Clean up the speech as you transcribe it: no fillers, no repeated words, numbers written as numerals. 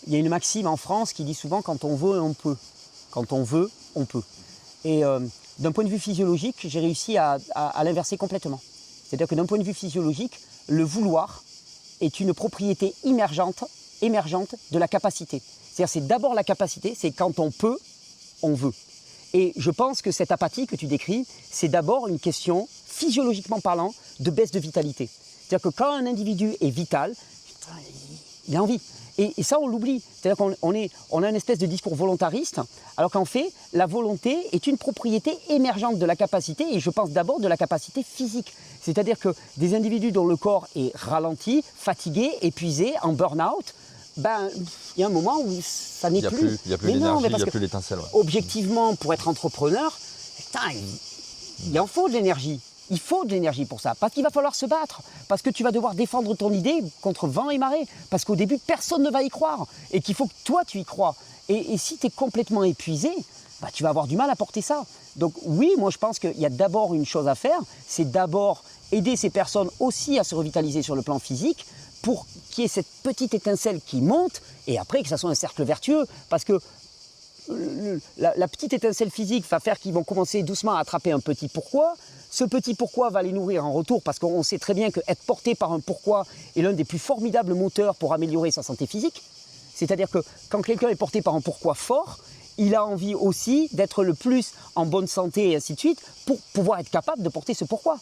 il y a une maxime en France qui dit souvent quand on veut, on peut. Quand on veut, on peut. Et d'un point de vue physiologique, j'ai réussi à l'inverser complètement. C'est-à-dire que d'un point de vue physiologique, le vouloir est une propriété émergente de la capacité. C'est-à-dire c'est d'abord la capacité, c'est quand on peut, on veut. Et je pense que cette apathie que tu décris, c'est d'abord une question, physiologiquement parlant, de baisse de vitalité. C'est-à-dire que quand un individu est vital, il a envie. Et ça, on l'oublie. C'est-à-dire qu'on a une espèce de discours volontariste, alors qu'en fait, la volonté est une propriété émergente de la capacité, et je pense d'abord de la capacité physique. C'est-à-dire que des individus dont le corps est ralenti, fatigué, épuisé, en burn-out, ben, il y a un moment où ça n'est plus. Il n'y a plus l'énergie, il n'y a plus l'étincelle. Ouais. Objectivement, pour être entrepreneur, putain, il en faut de l'énergie. Il faut de l'énergie pour ça, parce qu'il va falloir se battre, parce que tu vas devoir défendre ton idée contre vent et marée, parce qu'au début, personne ne va y croire, et qu'il faut que toi, tu y crois. Et si tu es complètement épuisé, bah, tu vas avoir du mal à porter ça. Donc oui, moi je pense qu'il y a d'abord une chose à faire, c'est d'abord aider ces personnes aussi à se revitaliser sur le plan physique, pour qu'il y ait cette petite étincelle qui monte, et après que ça soit un cercle vertueux, parce que la petite étincelle physique va faire qu'ils vont commencer doucement à attraper un petit pourquoi. Ce petit pourquoi va les nourrir en retour, parce qu'on sait très bien qu'être porté par un pourquoi est l'un des plus formidables moteurs pour améliorer sa santé physique. C'est-à-dire que quand quelqu'un est porté par un pourquoi fort, il a envie aussi d'être le plus en bonne santé et ainsi de suite pour pouvoir être capable de porter ce pourquoi.